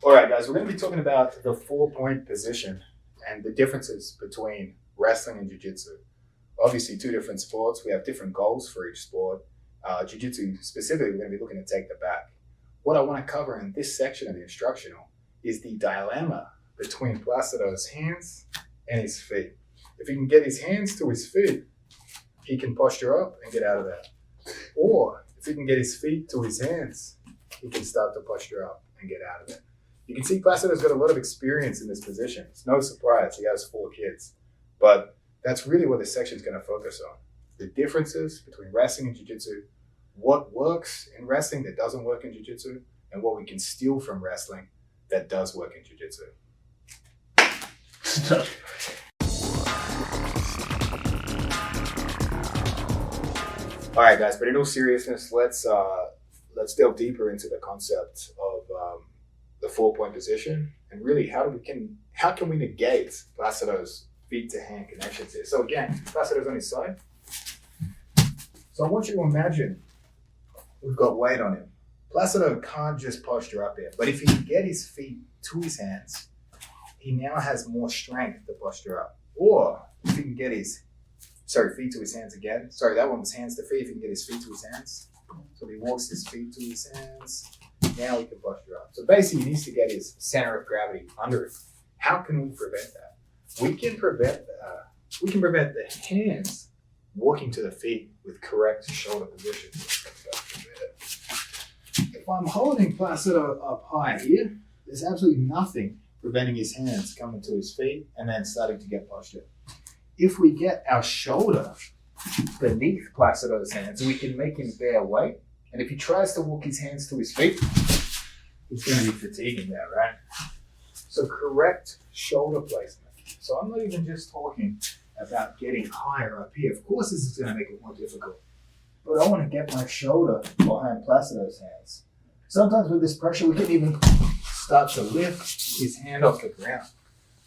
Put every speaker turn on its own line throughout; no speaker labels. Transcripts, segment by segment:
All right, guys, we're going to be talking about the 4-point position and the differences between wrestling and jiu-jitsu. Obviously, two different sports. We have different goals for each sport. Jiu-jitsu specifically, we're going to be looking to take the back. What I want to cover in this section of the instructional is the dilemma between Placido's hands and his feet. If he can get his hands to his feet, he can posture up and get out of that. Or if he can get his feet to his hands, he can start to posture up and get out of it. You can see Placido's got a lot of experience in this position. It's no surprise, he has 4 kids. But that's really what this section is going to focus on. The differences between wrestling and jiu-jitsu, what works in wrestling that doesn't work in jiu-jitsu, and what we can steal from wrestling that does work in jiu-jitsu. All right, guys, but in all seriousness, let's delve deeper into the concept of the 4-point position, and really how can we negate Placido's feet to hand connections here. So again, Placido's on his side. So I want you to imagine we've got weight on him. Placido can't just posture up here, but if he can get his feet to his hands, he now has more strength to posture up. Or if he can get his feet to his hands again. Sorry, that one was hands to feet. If he can get his feet to his hands. So he walks his feet to his hands. Now he can posture up. So basically he needs to get his center of gravity under it. How can we prevent that? We can prevent the hands walking to the feet with correct shoulder position. If I'm holding Placido up high here, there's absolutely nothing preventing his hands coming to his feet and then starting to get postured. If we get our shoulder beneath Placido's hands, we can make him bear weight. And if he tries to walk his hands to his feet, it's going to be fatiguing that, right? So correct shoulder placement. So I'm not even just talking about getting higher up here. Of course, this is going to make it more difficult. But I want to get my shoulder behind Placido's hands. Sometimes with this pressure, we can even start to lift his hand off the ground.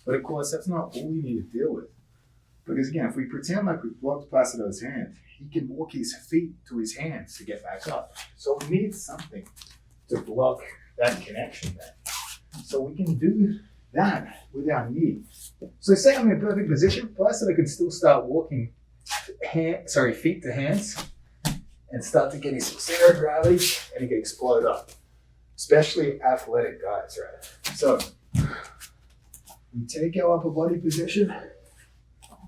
But of course, that's not all we need to deal with. Because again, if we pretend like we blocked Placido's hand, he can walk his feet to his hands to get back up. So we need something to block that connection there. So we can do that with our knee. So say I'm in a perfect position, Placido can still start walking feet to hands and start to get his center of gravity, and he can explode up. Especially athletic guys, right? So we take our upper body position,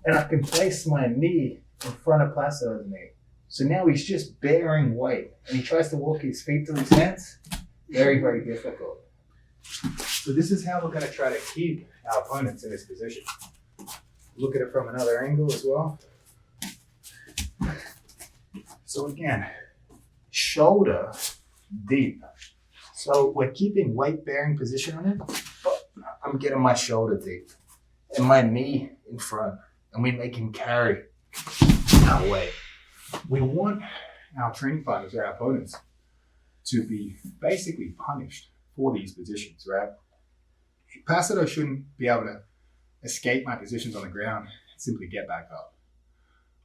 and I can place my knee in front of Placido's knee. So now he's just bearing weight, and he tries to walk his feet to his hands. Very, very difficult. So this is how we're going to try to keep our opponents in this position. Look at it from another angle as well. So again, shoulder deep. So we're keeping weight bearing position on him, but I'm getting my shoulder deep and my knee in front, and we make him carry our weight. We want our training partners or our opponents to be basically punished for these positions, right? Placido shouldn't be able to escape my positions on the ground and simply get back up.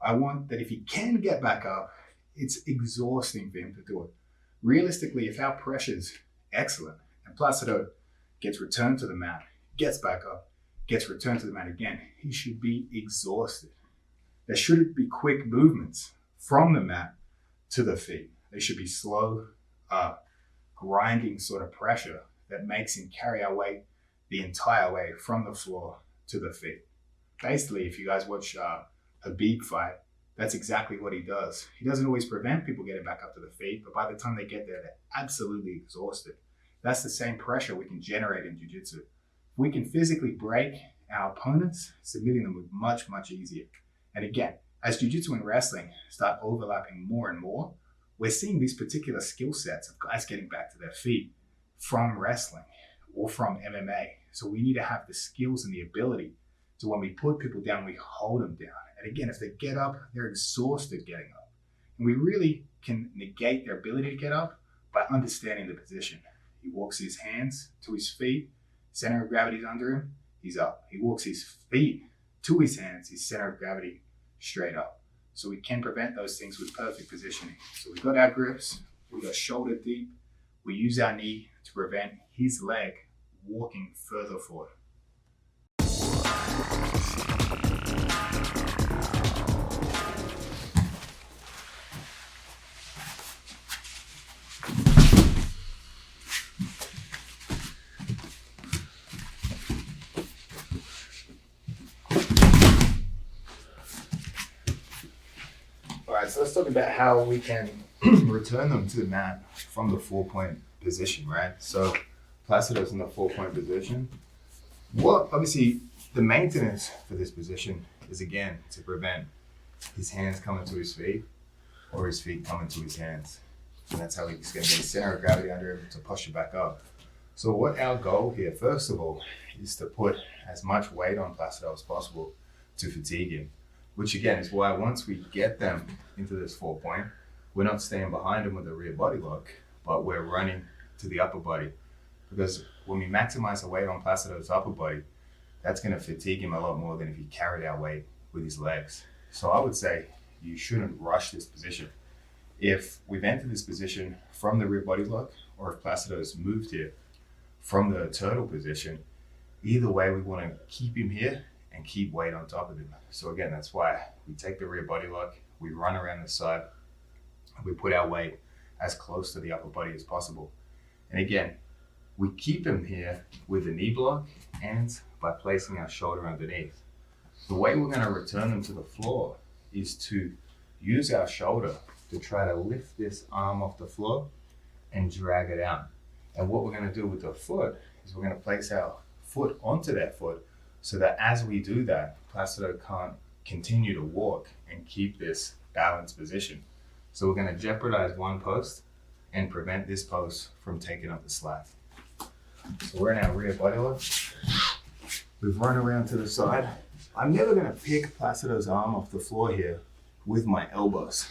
I want that if he can get back up, it's exhausting for him to do it. Realistically, if our pressure's excellent and Placido gets returned to the mat, gets back up, gets returned to the mat again, he should be exhausted. There shouldn't be quick movements from the mat to the feet. They should be slow, grinding sort of pressure that makes him carry our weight the entire way from the floor to the feet. Basically, if you guys watch Khabib fight, that's exactly what he does. He doesn't always prevent people getting back up to the feet, but by the time they get there, they're absolutely exhausted. That's the same pressure we can generate in jiu-jitsu. We can physically break our opponents, submitting them with much, much easier. And again, as jiu-jitsu and wrestling start overlapping more and more, we're seeing these particular skill sets of guys getting back to their feet from wrestling or from MMA. So we need to have the skills and the ability to, when we put people down, we hold them down. And again, if they get up, they're exhausted getting up. And we really can negate their ability to get up by understanding the position. He walks his hands to his feet, center of gravity is under him, he's up. He walks his feet to his hands, his center of gravity straight up. So we can prevent those things with perfect positioning. So we got our grips, we got shoulder deep, we use our knee to prevent his leg walking further forward. Alright, so let's talk about how we can return them to the mat from the 4-point position, right? So Placido's in the 4-point position. Well, obviously, the maintenance for this position is, again, to prevent his hands coming to his feet or his feet coming to his hands. And that's how he's going to get a center of gravity under him to push it back up. So what our goal here, first of all, is to put as much weight on Placido as possible to fatigue him, which again is why once we get them into this 4-point, we're not staying behind him with a rear body lock, but we're running to the upper body. Because when we maximize the weight on Placido's upper body, that's going to fatigue him a lot more than if he carried our weight with his legs. So I would say you shouldn't rush this position. If we've entered this position from the rear body lock, or if Placido's moved here from the turtle position, either way we want to keep him here and keep weight on top of him. So again, that's why we take the rear body lock, we run around the side, we put our weight as close to the upper body as possible. And again, we keep him here with the knee block and by placing our shoulder underneath. The way we're going to return them to the floor is to use our shoulder to try to lift this arm off the floor and drag it out. And what we're going to do with the foot is we're going to place our foot onto that foot so that as we do that, Placido can't continue to walk and keep this balanced position. So we're going to jeopardize one post and prevent this post from taking up the slack. So we're in our rear body lock. We've run around to the side. I'm never going to pick Placido's arm off the floor here with my elbows.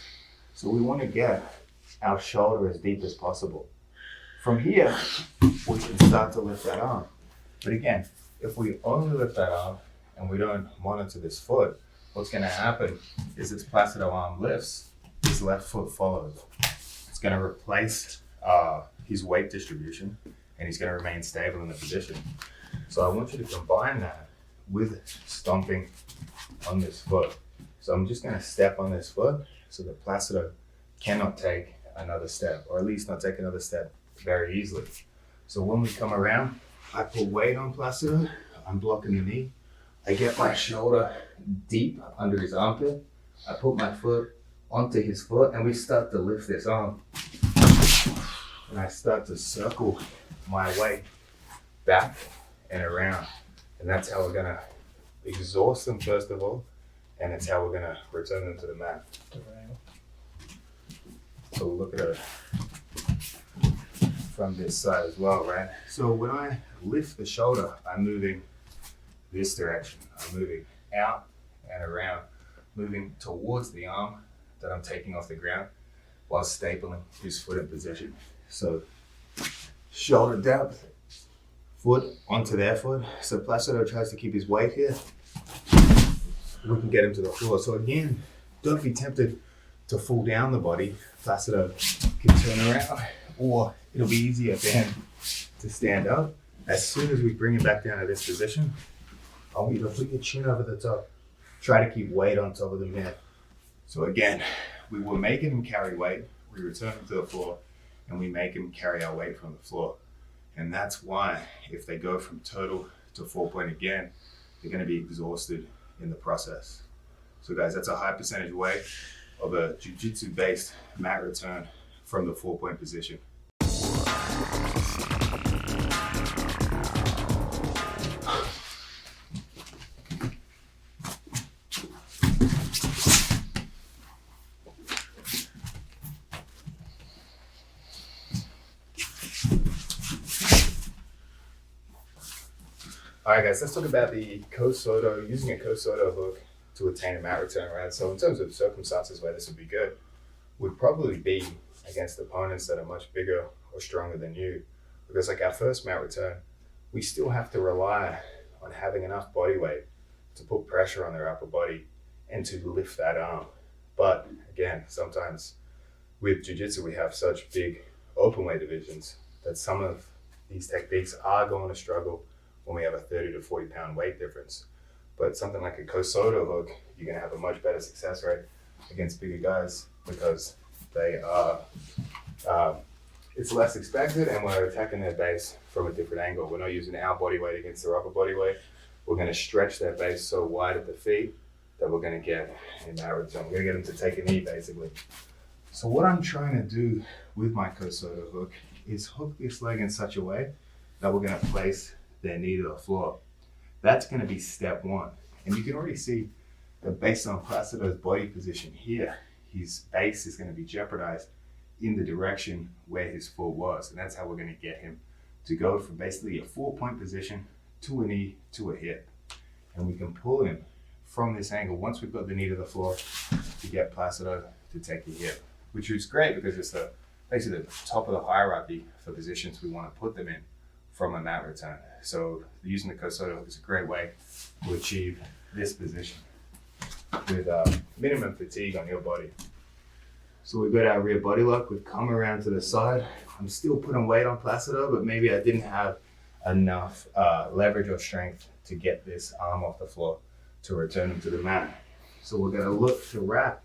So we want to get our shoulder as deep as possible. From here, we can start to lift that arm. But again, if we only lift that arm and we don't monitor this foot, what's going to happen is this Placido arm lifts, his left foot follows. It's going to replace his weight distribution and he's going to remain stable in the position. So I want you to combine that with stomping on this foot. So I'm just going to step on this foot so that Placido cannot take another step, or at least not take another step very easily. So when we come around, I put weight on Placido, I'm blocking the knee, I get my shoulder deep under his armpit, I put my foot onto his foot, and we start to lift this arm. And I start to circle my weight back and around. And that's how we're gonna exhaust them first of all, and it's how we're gonna return them to the mat. So we'll look at it from this side as well, right? So when I lift the shoulder, I'm moving this direction. I'm moving out and around, moving towards the arm that I'm taking off the ground while stapling his foot in position. So shoulder depth, foot onto their foot. So Placido tries to keep his weight here. We can get him to the floor. So again, don't be tempted to fall down the body. Placido can turn around, or it'll be easier for him to stand up. As soon as we bring him back down to this position, I want you to put your chin over the top. Try to keep weight on top of the mat. So again, we were making him carry weight. We return him to the floor, and we make him carry our weight from the floor. And that's why if they go from turtle to 4-point again, they're going to be exhausted in the process. So guys, that's a high percentage way of a jiu-jitsu based mat return from the 4-point position. All right, guys, let's talk about the Kosoto, using a Kosoto hook to attain a mat return, right? So in terms of circumstances where this would be good, would probably be against opponents that are much bigger or stronger than you. Because like our first mat return, we still have to rely on having enough body weight to put pressure on their upper body and to lift that arm. But again, sometimes with jiu-jitsu, we have such big open weight divisions that some of
these techniques are going to struggle when we have a 30 to 40 pound weight difference. But something like a Kosoto hook, you're going to have a much better success rate against bigger guys because they are, it's less expected and we're attacking their base from a different angle. We're not using our body weight against their upper body weight. We're going to stretch their base so wide at the feet that we're going to get in that return. We're going to get them to take a knee basically. So what I'm trying to do with my Kosoto hook is hook this leg in such a way that we're going to place their knee to the floor. That's going to be step one. And you can already see that based on Placido's body position here, his base is going to be jeopardized in the direction where his foot was. And that's how we're going to get him to go from basically a 4-point position to a knee to a hip. And we can pull him from this angle once we've got the knee to the floor to get Placido to take a hip, which is great because it's basically the top of the hierarchy for positions we want to put them in from a mat return. So using the Kosoto hook is a great way to achieve this position with minimum fatigue on your body. So we've got our rear body lock. We've come around to the side. I'm still putting weight on Placido, but maybe I didn't have enough leverage or strength to get this arm off the floor to return him to the mat. So we're gonna look to wrap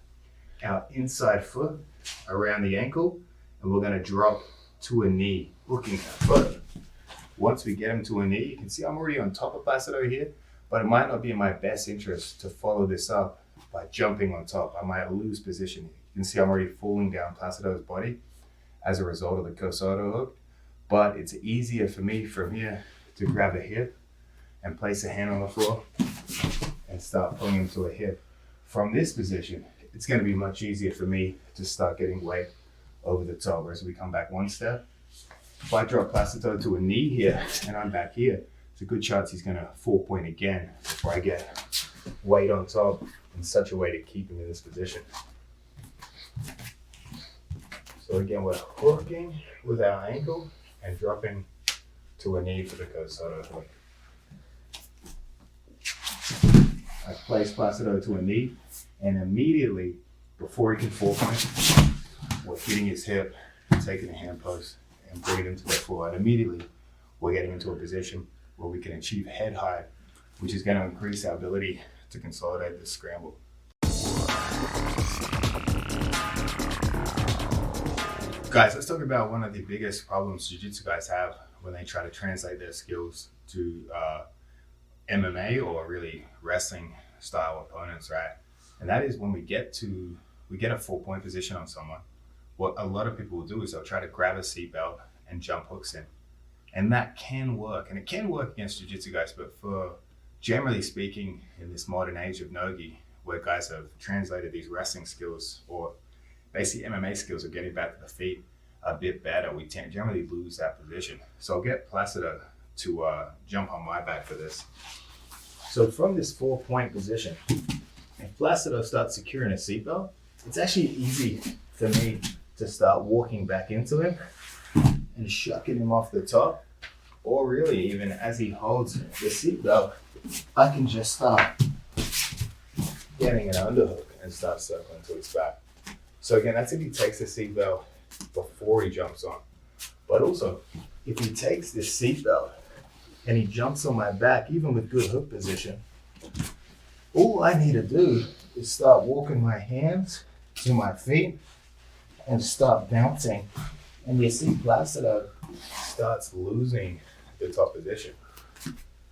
our inside foot around the ankle, and we're gonna drop to a knee, hooking that foot. Once we get him to a knee, you can see I'm already on top of Placido here, but it might not be in my best interest to follow this up by jumping on top. I might lose position here. You can see I'm already falling down Placido's body as a result of the Kosoto hook, but it's easier for me from here to grab a hip and place a hand on the floor and start pulling him to a hip. From this position, it's going to be much easier for me to start getting weight over the top. Whereas we come back one step, if I drop Placido to a knee here and I'm back here, it's a good chance he's going to 4-point again before I get weight on top in such a way to keep him in this position. So again, we're hooking with our ankle and dropping to a knee for the Kosoto hook. I place Placido to a knee, and immediately, before he can 4-point, we're hitting his hip, taking a hand post, and bringing him to the floor. And immediately, we're getting into a position where we can achieve head height, which is going to increase our ability to consolidate this scramble. Guys, let's talk about one of the biggest problems jiu-jitsu guys have when they try to translate their skills to MMA or really wrestling style opponents, right? And that is when we get a 4-point position on someone, what a lot of people will do is they'll try to grab a seatbelt and jump hooks in. And that can work, and it can work against jiu-jitsu guys, but for generally speaking, in this modern age of Nogi, where guys have translated these wrestling skills or basically MMA skills of getting back to the feet a bit better, we generally lose that position. So I'll get Placido to jump on my back for this. So from this 4-point position, if Placido starts securing a seatbelt, it's actually easy for me to start walking back into him and shucking him off the top, or really even as he holds the seatbelt, I can just start getting an underhook and start circling to his back. So again, that's if he takes the seatbelt before he jumps on. But also, if he takes this seatbelt and he jumps on my back, even with good hook position, all I need to do is start walking my hands to my feet and start bouncing. And you see Placido starts losing the top position.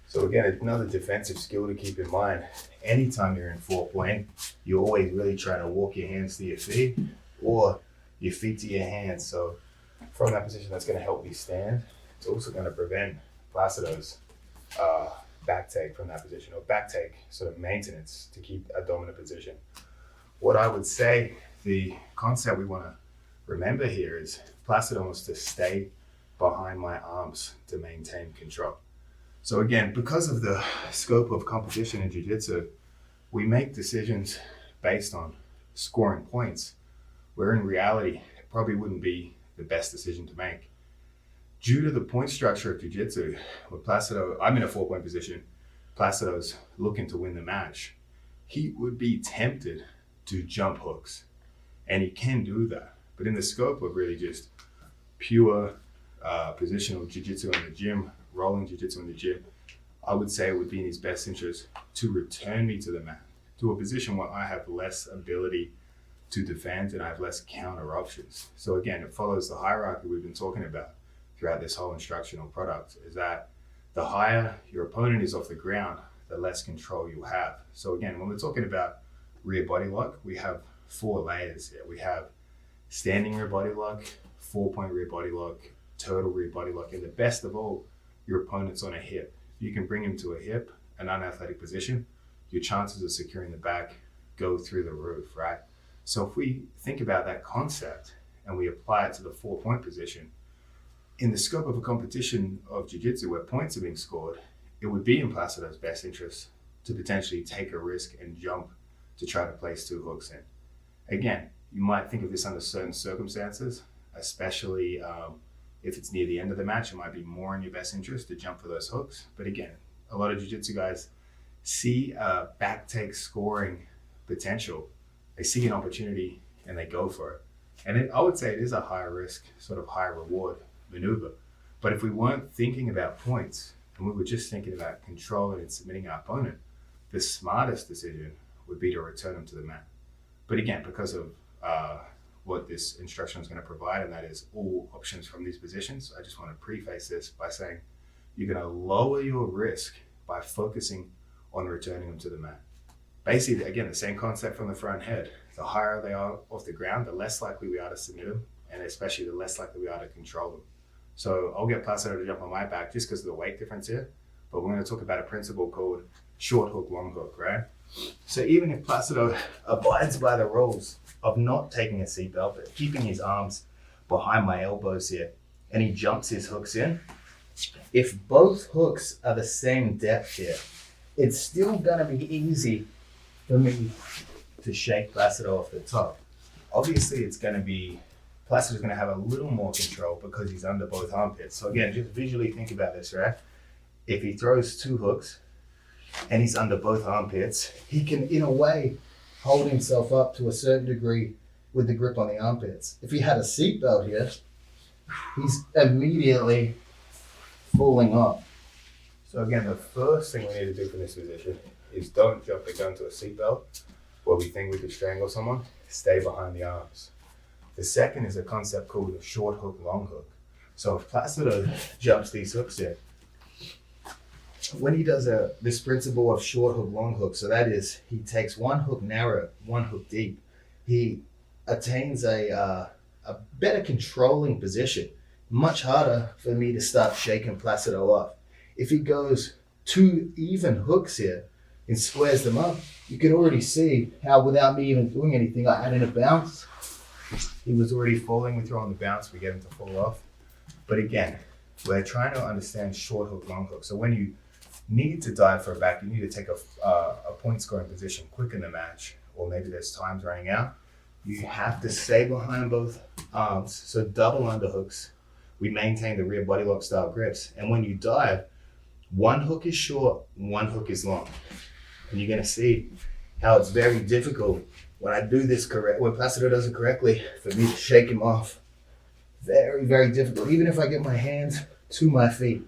So again, another defensive skill to keep in mind. Anytime you're in 4-point, you're always really trying to walk your hands to your feet or your feet to your hands. So from that position, that's going to help me stand. It's also going to prevent Placido's back take from that position, or back take sort of maintenance to keep a dominant position. What I would say, the concept we want to remember here is Placido wants to stay behind my arms to maintain control. So again, because of the scope of competition in jiu-jitsu, we make decisions based on scoring points, where in reality, it probably wouldn't be the best decision to make. Due to the point structure of jiu-jitsu, with Placido, I'm in a 4-point position, Placido's looking to win the match, he would be tempted to jump hooks, and he can do that. But in the scope of really just pure positional jiu-jitsu in the gym, rolling jiu-jitsu in the gym, I would say it would be in his best interest to return me to the mat, to a position where I have less ability to defend and I have less counter options. So again, it follows the hierarchy we've been talking about throughout this whole instructional product, is that the higher your opponent is off the ground, the less control you have. So again, when we're talking about rear body lock, we have 4 layers here. We have standing rear body lock, 4-point rear body lock, turtle rear body lock, and the best of all, your opponent's on a hip. If you can bring him to a hip, an unathletic position, your chances of securing the back go through the roof, right? So if we think about that concept and we apply it to the 4-point position, in the scope of a competition of jiu-jitsu where points are being scored, it would be in Placido's best interest to potentially take a risk and jump to try to place 2 hooks in. Again, you might think of this under certain circumstances, especially if it's near the end of the match. It might be more in your best interest to jump for those hooks. But again, a lot of jiu-jitsu guys see a back take scoring potential. They see an opportunity and they go for it. And I would say it is a higher risk, sort of higher reward maneuver. But if we weren't thinking about points and we were just thinking about controlling and submitting our opponent, the smartest decision would be to return them to the mat. But again, because of what this instruction is going to provide, and that is all options from these positions, I just want to preface this by saying you're going to lower your risk by focusing on returning them to the mat. Basically, again, the same concept from the front head. The higher they are off the ground, the less likely we are to submit them, and especially the less likely we are to control them. So I'll get Placido to jump on my back just because of the weight difference here, but we're going to talk about a principle called short hook, long hook, right? So even if Placido abides by the rules of not taking a seatbelt, but keeping his arms behind my elbows here, and he jumps his hooks in, if both hooks are the same depth here, it's still going to be easy for me to shake Placido off the top. Obviously, Placido's going to have a little more control because he's under both armpits. So again, just visually think about this, right? If he throws 2 hooks and he's under both armpits, he can, in a way, hold himself up to a certain degree with the grip on the armpits. If he had a seatbelt here, he's immediately falling off. So again, the first thing we need to do from this position is don't jump the gun to a seatbelt where we think we could strangle someone. Stay behind the arms. The second is a concept called a short hook, long hook. So if Placido jumps these hooks in, when he does this principle of short hook, long hook, so that is he takes 1 hook narrow, 1 hook deep, he attains a better controlling position. Much harder for me to start shaking Placido off. If he goes 2 even hooks here and squares them up, you can already see how without me even doing anything, I add in a bounce. He was already falling, we throw on the bounce, we get him to fall off. But again, we're trying to understand short hook, long hook. So when you need to dive for a back, you need to take a point scoring position quick in the match, or maybe there's times running out. You have to stay behind both arms, so double underhooks. We maintain the rear body lock style grips. And when you dive, 1 hook is short, 1 hook is long. And you're gonna see how it's very difficult when I do this correct, when Placido does it correctly, for me to shake him off. Very, very difficult. Even if I get my hands to my feet,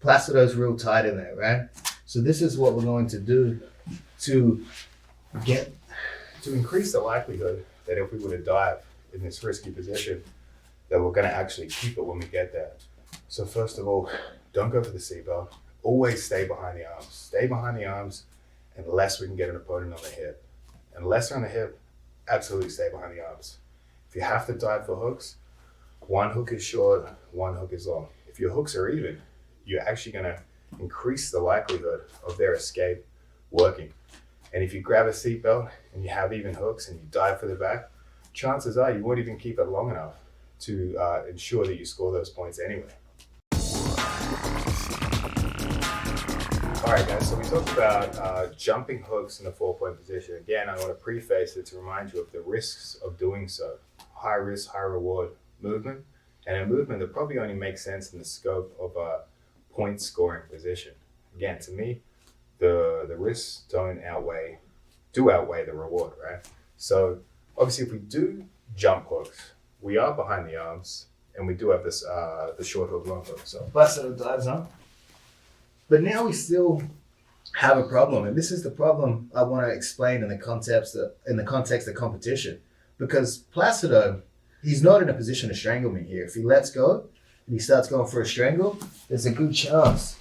Placido's real tight in there, right? So this is what we're going to do to increase the likelihood that if we were to dive in this risky position, that we're gonna actually keep it when we get there. So first of all, don't go for the seatbelt. Always stay behind the arms. Stay behind the arms unless we can get an opponent on the hip. Unless they're on the hip, absolutely stay behind the arms. If you have to dive for hooks, 1 hook is short, 1 hook is long. If your hooks are even, you're actually gonna increase the likelihood of their escape working. And if you grab a seatbelt and you have even hooks and you dive for the back, chances are you won't even keep it long enough to ensure that you score those points anyway. All right, guys, so we talked about jumping hooks in the 4-point position. Again, I want to preface it to remind you of the risks of doing so. High risk, high reward movement, and a movement that probably only makes sense in the scope of a point scoring position. Again, to me, the risks do outweigh the reward, right? So obviously if we do jump hooks, we are behind the arms And we do have this the short hook, long hook. So
Placido dives on. But now we still have a problem, and this is the problem I want to explain in the context of competition. Because Placido, he's not in a position to strangle me here. If he lets go and he starts going for a strangle, there's a good chance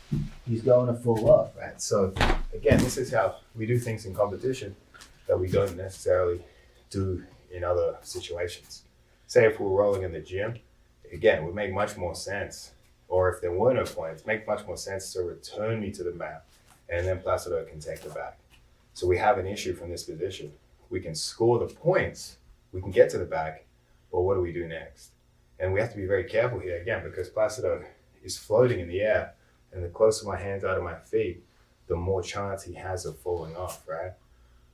he's going to fall off, right?
So again, this is how we do things in competition that we don't necessarily do in other situations. Say if we're rolling in the gym, again, it would make much more sense, or if there were no points, make much more sense to return me to the mat, and then Placido can take the back. So we have an issue from this position. We can score the points, we can get to the back, but what do we do next? And we have to be very careful here, again, because Placido is floating in the air, and the closer my hands are to my feet, the more chance he has of falling off, right?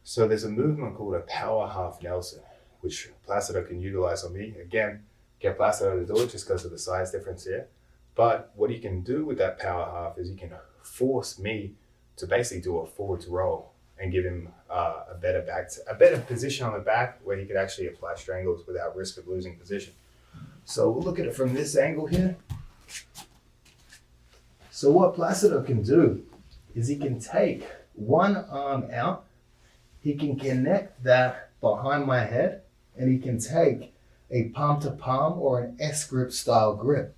So there's a movement called a power half Nelson, which Placido can utilize on me. Again, get Placido to do it just because of the size difference here. But what he can do with that power half is he can force me to basically do a forwards roll and give him a better position on the back where he could actually apply strangles without risk of losing position.
So we'll look at it from this angle here. So what Placido can do is he can take one arm out, he can connect that behind my head, and he can take a palm to palm or an S grip style grip,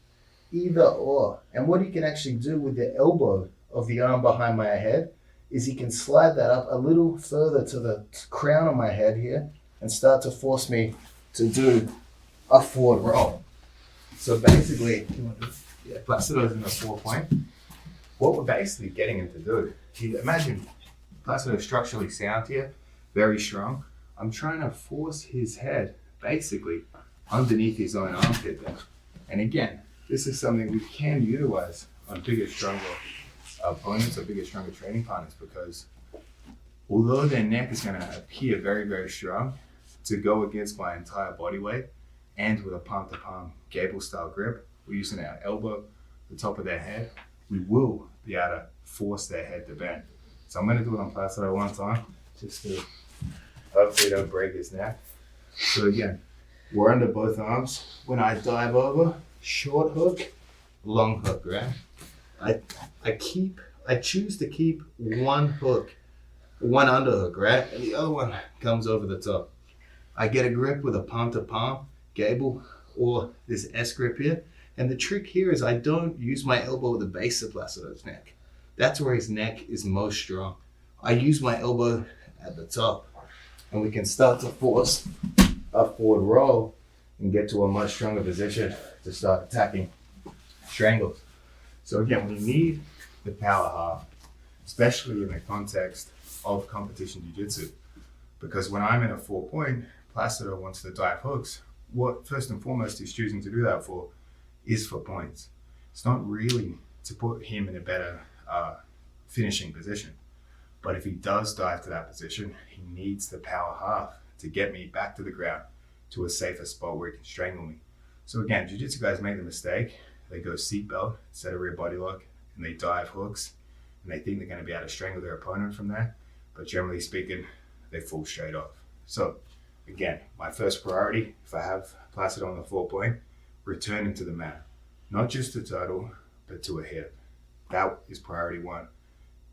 either or. And what he can actually do with the elbow of the arm behind my head is he can slide that up a little further to the crown of my head here and start to force me to do a forward roll. So basically,
Placido's in the 4 point. What we're basically getting him to do, imagine Placido structurally sound here, very strong. I'm trying to force his head basically underneath his own armpit there. And again, this is something we can utilize on bigger, stronger opponents or bigger, stronger training partners, because although their neck is going to appear very, very strong, to go against my entire body weight and with a palm to palm gable style grip, we're using our elbow, the top of their head, we will be able to force their head to bend. So I'm going to do it on Placido one time, just to hopefully don't break his neck. So again, we're under both arms. When I dive over, short hook, long hook, right? I choose to keep one hook, one underhook, right? And the other one comes over the top. I get a grip with a palm to palm, gable, or this S grip here. And the trick here is I don't use my elbow at the base of Placido's neck. That's where his neck is most strong. I use my elbow at the top, and we can start to force a forward roll and get to a much stronger position to start attacking strangles. So again, we need the power half, especially in the context of competition jiu-jitsu, because when I'm in a 4 point, Placido wants to dive hooks. What first and foremost he's choosing to do that for is for points. It's not really to put him in a better finishing position. But if he does dive to that position, he needs the power half to get me back to the ground to a safer spot where he can strangle me. So again, jiu-jitsu guys make the mistake. They go seatbelt instead of rear body lock, and they dive hooks, and they think they're going to be able to strangle their opponent from there. But generally speaking, they fall straight off. So again, my first priority, if I have Placido on the 4 point, return him to the mat. Not just to turtle, but to a hip. That is priority one.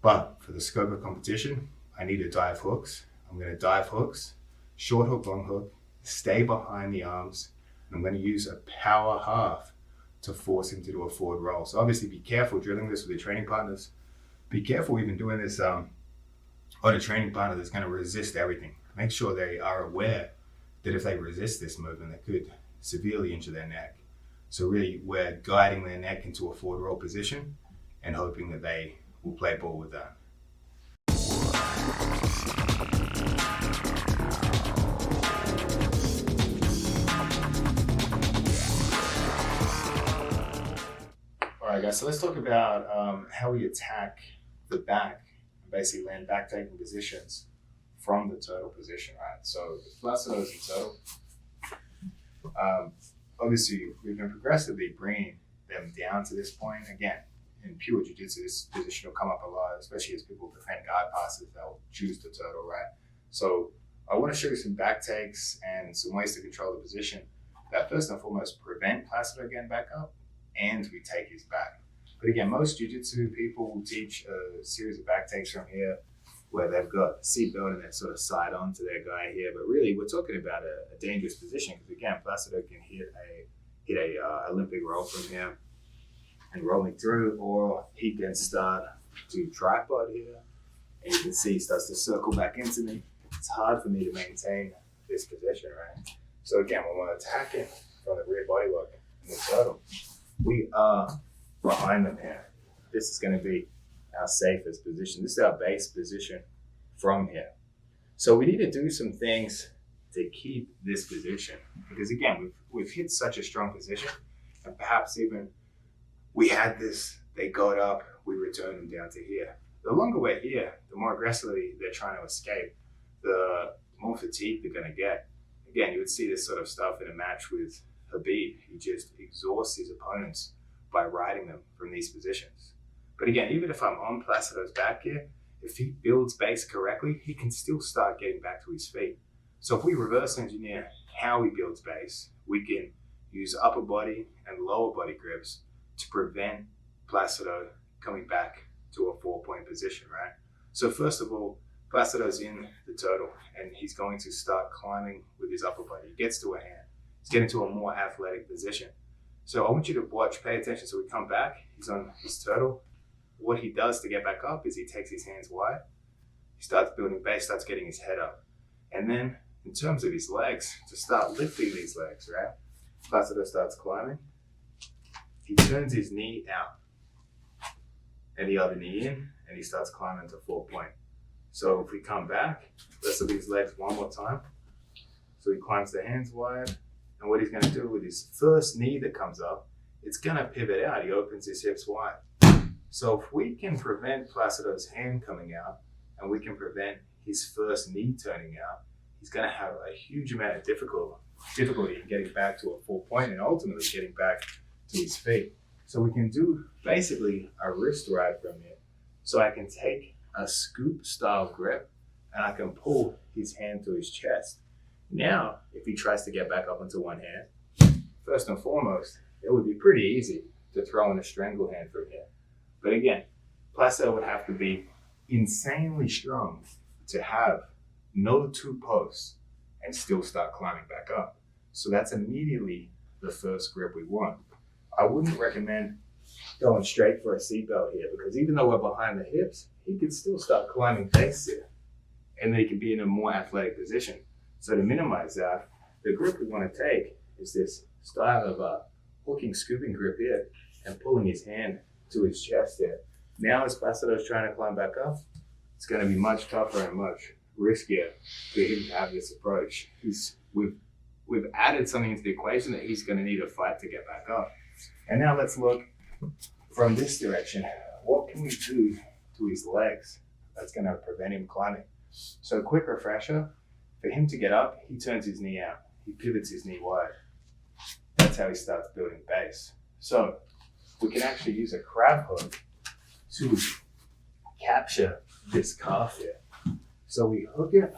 But for the scope of competition, I need to dive hooks. I'm going to dive hooks, short hook, long hook, stay behind the arms, and I'm going to use a power half to force him to do a forward roll. So obviously be careful drilling this with your training partners. Be careful even doing this on a training partner that's going to resist everything. Make sure they are aware that if they resist this movement, they could severely injure their neck. So really, we're guiding their neck into a forward roll position and hoping that they will play ball with that. All right, guys, so let's talk about how we attack the back, basically land back taking positions from the turtle position, right? So Placido is a turtle. Obviously, we've been progressively bringing them down to this point. Again, in pure jiu-jitsu, this position will come up a lot, especially as people defend guard passes, they'll choose the turtle, right? So I want to show you some back takes and some ways to control the position that first and foremost prevent Placido getting back up, and we take his back. But again, most jiu-jitsu people will teach a series of back takes from here where they've got a seatbelt and they're sort of side on to their guy here. But really, we're talking about a dangerous position because again, Placido can hit a Olympic roll from here and rolling through, or he can start to tripod here, and you can see he starts to circle back into me. It's hard for me to maintain this position, right? So again, when we're attacking from the rear body lock in the turtle, we are behind them here. This is going to be our safest position. This is our base position from here. So we need to do some things to keep this position because again, we've hit such a strong position, and perhaps even we had this, they got up, we returned them down to here. The longer we're here, the more aggressively they're trying to escape, the more fatigued they're going to get. Again, you would see this sort of stuff in a match with Khabib. He just exhausts his opponents by riding them from these positions. But again, even if I'm on Placido's back here, if he builds base correctly, he can still start getting back to his feet. So if we reverse engineer how he builds base, we can use upper body and lower body grips to prevent Placido coming back to a 4-point position, right? So first of all, Placido's in the turtle and he's going to start climbing with his upper body. He gets to a hand. He's getting to a more athletic position. So I want you to watch, pay attention. So we come back, he's on his turtle. What he does to get back up is he takes his hands wide. He starts building base, starts getting his head up. And then in terms of his legs, to start lifting these legs, right? Placido starts climbing. He turns his knee out and the other knee in, and he starts climbing to 4-point. So if we come back, let's look at his legs one more time. So he climbs the hands wide, and what he's going to do with his first knee that comes up, it's going to pivot out. He opens his hips wide. So if we can prevent Placido's hand coming out, and we can prevent his first knee turning out, he's going to have a huge amount of difficulty in getting back to a 4-point and ultimately getting back to his feet. So we can do basically a wrist ride from here. So I can take a scoop style grip and I can pull his hand to his chest. Now, if he tries to get back up into one hand, first and foremost, it would be pretty easy to throw in a strangle hand from here. But again, Placido would have to be insanely strong to have no 2 posts and still start climbing back up. So that's immediately the first grip we want. I wouldn't recommend going straight for a seatbelt here because even though we're behind the hips, he could still start climbing base here. And then he can be in a more athletic position. So to minimize that, the grip we want to take is this style of a hooking, scooping grip here and pulling his hand to his chest here. Now as Placido's trying to climb back up, it's going to be much tougher and much riskier for him to have this approach. We've added something into the equation that he's going to need to fight to get back up. And now let's look from this direction. What can we do to his legs that's going to prevent him climbing? So a quick refresher, for him to get up, he turns his knee out. He pivots his knee wide. That's how he starts building base. So we can actually use a crab hook to capture this calf here. So we hook it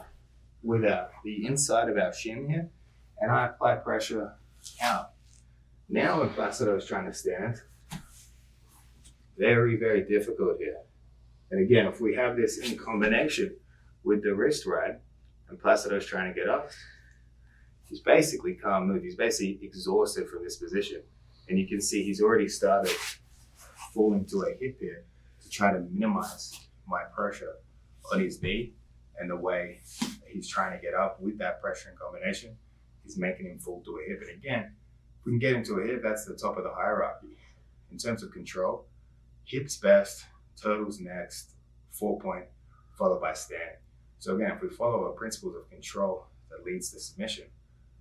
with the inside of our shin here, and I apply pressure out. Now when Placido is trying to stand, very, very difficult here. And again, if we have this in combination with the wrist ride, and Placido is trying to get up, he's basically can't move. He's basically exhausted from this position. And you can see he's already started falling to a hip here to try to minimize my pressure on his knee, and the way he's trying to get up with that pressure in combination, he's making him fall to a hip. And again, if we can get him to a hip, that's the top of the hierarchy. In terms of control, hips best, turtles next, 4-point, followed by stand. So again, if we follow our principles of control that leads to submission,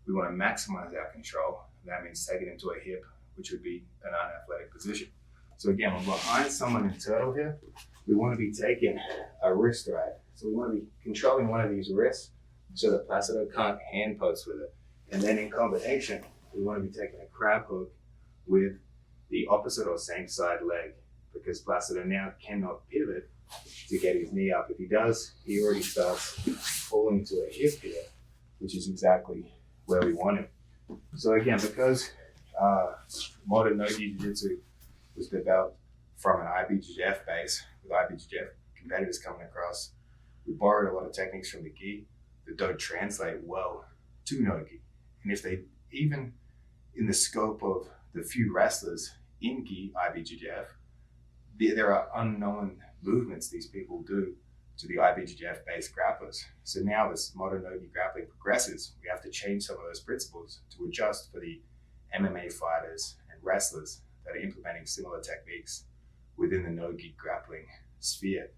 we want to maximize our control. That means taking him to a hip, which would be an unathletic position. So again, when we're behind someone in turtle here, we want to be taking a wrist ride. So we want to be controlling one of these wrists so that Placido can't hand post with it. And then in combination, we want to be taking a crab hook with the opposite or same side leg, because Placido now cannot pivot to get his knee up. If he does, he already starts falling to a hip here, which is exactly where we want him. So again, because modern no-gi jiu-jitsu was developed from an IBJJF base, with IBJJF competitors coming across, we borrowed a lot of techniques from the gi that don't translate well to no-gi. And if they, even in the scope of the few wrestlers in gi IBJJF, there are unknown movements these people do to the IBJJF based grapplers. So now as modern no-gi grappling progresses, we have to change some of those principles to adjust for the MMA fighters and wrestlers that are implementing similar techniques within the no-gi grappling sphere.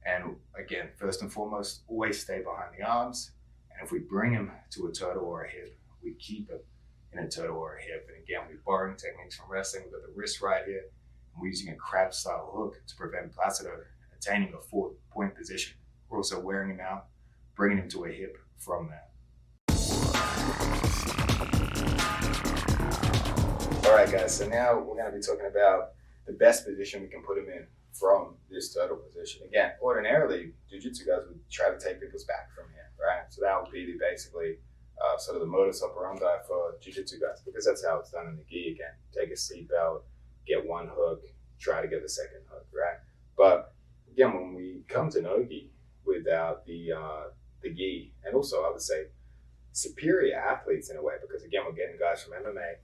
And again, first and foremost, always stay behind the arms. And if we bring him to a turtle or a hip, we keep him in a turtle or a hip. And again, we're borrowing techniques from wrestling. We've got the wrist right here. And we're using a crab style hook to prevent Placido attaining a 4-point position. We're also wearing him out, bringing him to a hip from there. All right, guys, so now we're going to be talking about the best position we can put him in from this turtle position. Again, ordinarily, jiu-jitsu guys would try to take people's back from here, right? So that would be basically sort of the modus operandi for jiu-jitsu guys, because that's how it's done in the gi. Again, take a seatbelt, get one hook, try to get the second hook, right? But again, when we come to no-gi without the gi, and also I would say superior athletes in a way, because again, we're getting guys from MMA,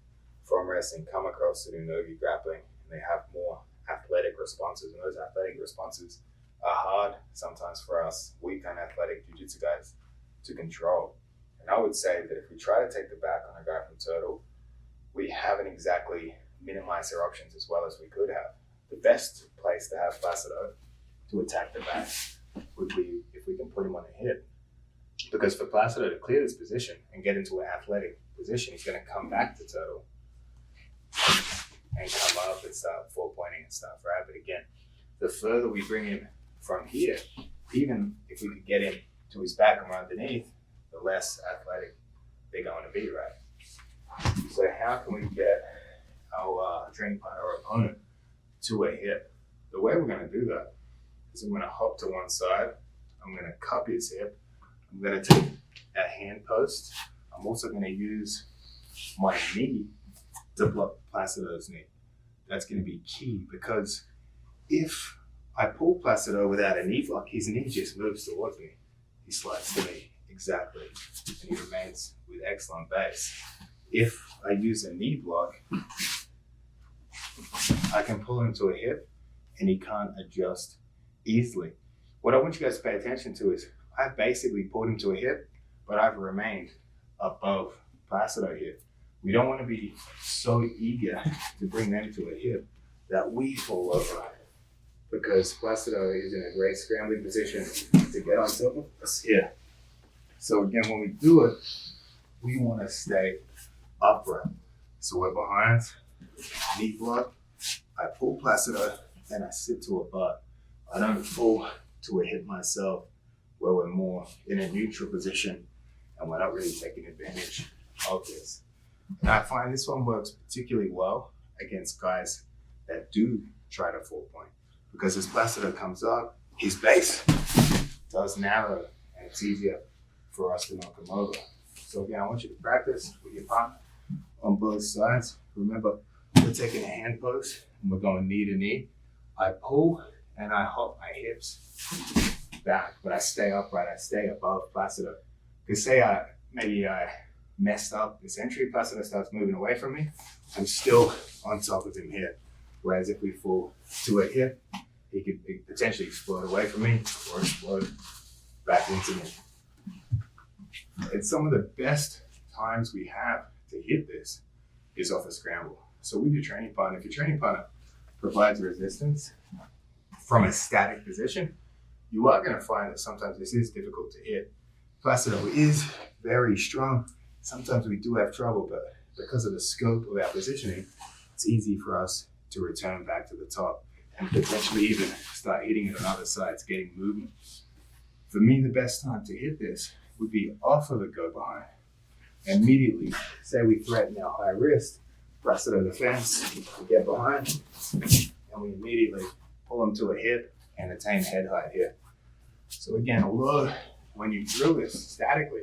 from wrestling, come across to do no-gi grappling, and they have more athletic responses, and those athletic responses are hard sometimes for us weak and athletic jiu-jitsu guys to control. And I would say that if we try to take the back on a guy from turtle, we haven't exactly minimized their options as well as we could have. The best place to have Placido to attack the back would be if we can put him on a hip. Because for Placido to clear this position and get into an athletic position, he's going to come back to turtle and come up and start 4-pointing and stuff, right? But again, the further we bring him from here, even if we could get him to his back and underneath, the less athletic they're going to be, right? So how can we get our training partner or opponent to a hip? The way we're going to do that is I'm going to hop to one side, I'm going to cup his hip, I'm going to take a hand post, I'm also going to use my knee to block Placido's knee. That's going to be key, because if I pull Placido without a knee block, his knee just moves towards me. He slides to me, exactly, and he remains with excellent base. If I use a knee block, I can pull him to a hip and he can't adjust easily. What I want you guys to pay attention to is I've basically pulled him to a hip, but I've remained above Placido here. We don't want to be so eager to bring them to a hip that we fall over, because Placido is in a great scrambling position to get on top of us here. So again, when we do it, we want to stay upright. So we're behind, knee block, I pull Placido, and I sit to a butt. I don't fall to a hip myself, where we're more in a neutral position and we're not really taking advantage of this. And I find this one works particularly well against guys that do try to 4-point, because as Placido comes up, his base does narrow and it's easier for us to knock him over. So again, I want you to practice with your partner on both sides. Remember, we're taking a hand post and we're going knee to knee. I pull and I hop my hips back, but I stay upright, I stay above Placido. Because say I messed up this entry, Placido starts moving away from me, I'm still on top of him here. Whereas if we fall to a hip, he could potentially explode away from me or explode back into me. It's some of the best times we have to hit this is off a scramble. So with your training partner, if your training partner provides resistance from a static position, you are going to find that sometimes this is difficult to hit. Placido is very strong. Sometimes we do have trouble, but because of the scope of our positioning, it's easy for us to return back to the top and potentially even start hitting it on other sides, getting movement. For me, the best time to hit this would be off of a go behind. Immediately, say we threaten our high wrist, Placido defense, we get behind, and we immediately pull him to a hip and attain head height here. So again, although when you drill this statically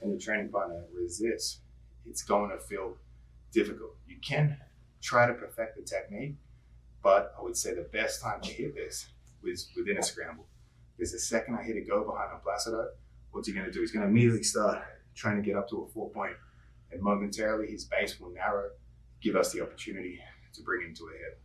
and the training partner resists, it's going to feel difficult. You can try to perfect the technique, but I would say the best time to hit this is within a scramble. Because the second I hit a go behind on Placido, what's he going to do? He's going to immediately start trying to get up to a 4-point, and momentarily his base will narrow, give us the opportunity to bring him to a hip.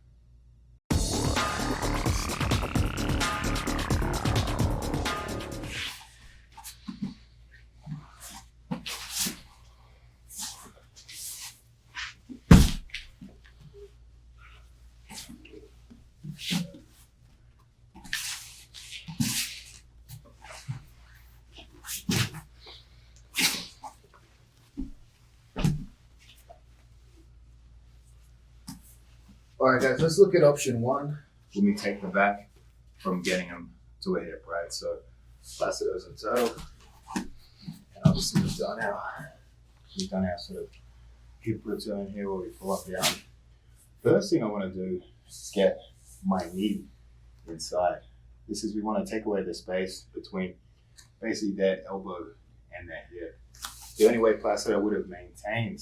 All right, guys, let's look at option one when we take the back from getting him to a hip, right? So Placido's in total, and obviously we've done our sort of hip return here where we pull up the arm. First thing I want to do is get my knee inside. This is, we want to take away the space between basically their elbow and their hip. The only way Placido would have maintained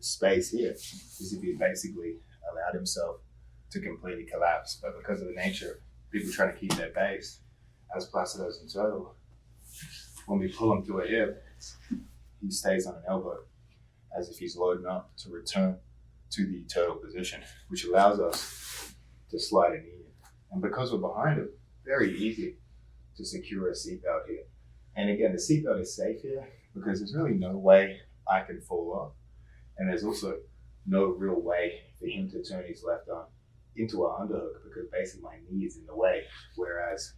space here is if he basically allowed himself to completely collapse. But because of the nature of people trying to keep their base, as Placido's in total, when we pull him to a hip, he stays on an elbow as if he's loading up to return to the turtle position, which allows us to slide a knee in. And because we're behind him, very easy to secure a seatbelt here. And again, the seatbelt is safe here because there's really no way I can fall off. And there's also no real way for him to turn his left arm into an underhook because basically my knee is in the way. Whereas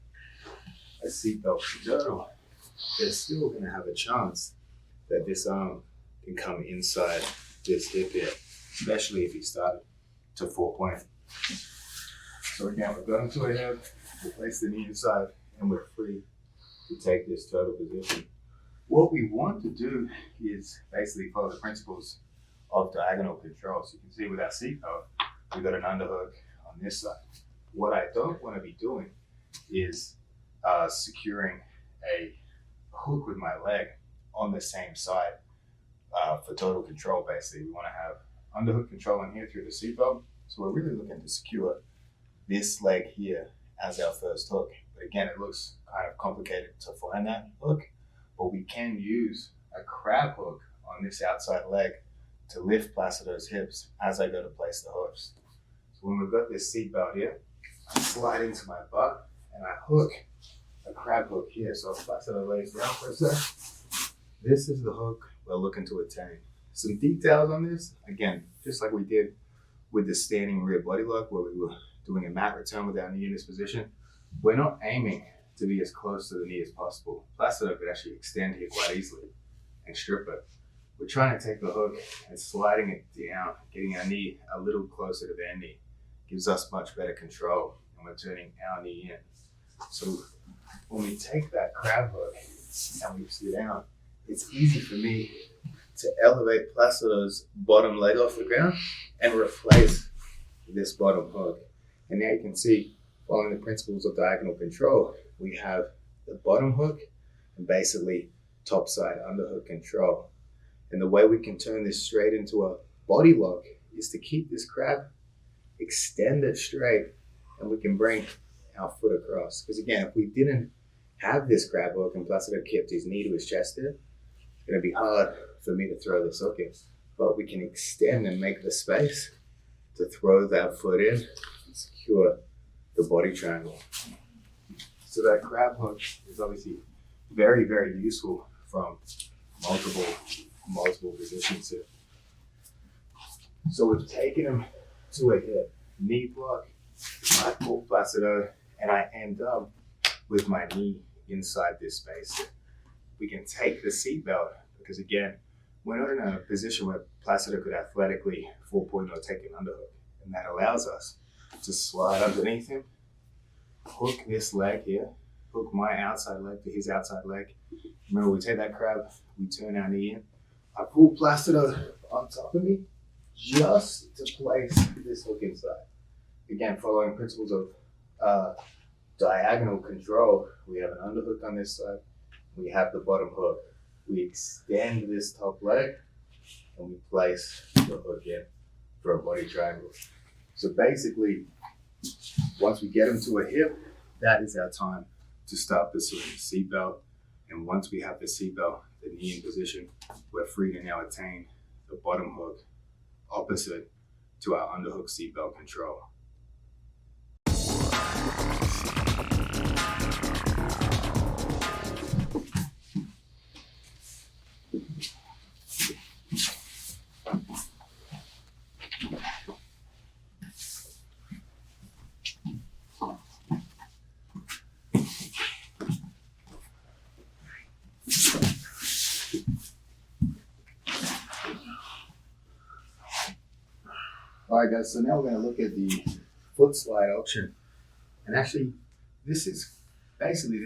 a seatbelt turtle, they're still going to have a chance that this arm can come inside this hip here, especially if he started to 4-point. So again, we've got him to a hip, we place the knee inside, and we're free to take this turtle position. What we want to do is basically follow the principles of diagonal control. So you can see with our seatbelt, we've got an underhook on this side. What I don't want to be doing is securing a hook with my leg on the same side for total control. Basically, we want to have underhook control in here through the seatbelt. So we're really looking to secure this leg here as our first hook. But again, it looks kind of complicated to find that hook, but we can use a crab hook on this outside leg to lift Placido's hips as I go to place the hooks. So when we've got this seatbelt here, I slide into my butt and I hook a crab hook here. So if Placido lays down for a sec, this is the hook we're looking to attain. Some details on this, again, just like we did with the standing rear body lock where we were doing a mat return with our knee in this position, we're not aiming to be as close to the knee as possible. Placido could actually extend here quite easily and strip it. We're trying to take the hook and sliding it down, getting our knee a little closer to their knee. Gives us much better control, and we're turning our knee in. So when we take that crab hook and we sit down, it's easy for me to elevate Placido's bottom leg off the ground and replace this bottom hook. And now you can see, following the principles of diagonal control, we have the bottom hook and basically top side underhook control. And the way we can turn this straight into a body lock is to keep this crab, extend it straight, and we can bring our foot across. Because again, if we didn't have this crab hook and Placido kept his knee to his chest there, it's going to be hard for me to throw this hook in. But we can extend and make the space to throw that foot in and secure the body triangle. So that crab hook is obviously very, very useful from multiple positions here. So we've taken him to a hip, knee block, I pull Placido, and I end up with my knee inside this space. We can take the seatbelt because again, we're not in a position where Placido could athletically 4-point or take an underhook, and that allows us to slide underneath him, hook this leg here, hook my outside leg to his outside leg. Remember, we take that crab, we turn our knee in. I pull Placido on top of me just to place this hook inside. Again, following principles of diagonal control, we have an underhook on this side, we have the bottom hook. We extend this top leg and we place the hook in for a body triangle. So basically, once we get him to a hip, that is our time to start pursuing the seatbelt. And once we have the seatbelt, the knee in position, we're free to now attain the bottom hook opposite to our underhook seatbelt control. All right, guys, so now we're going to look at the foot slide option. And actually, this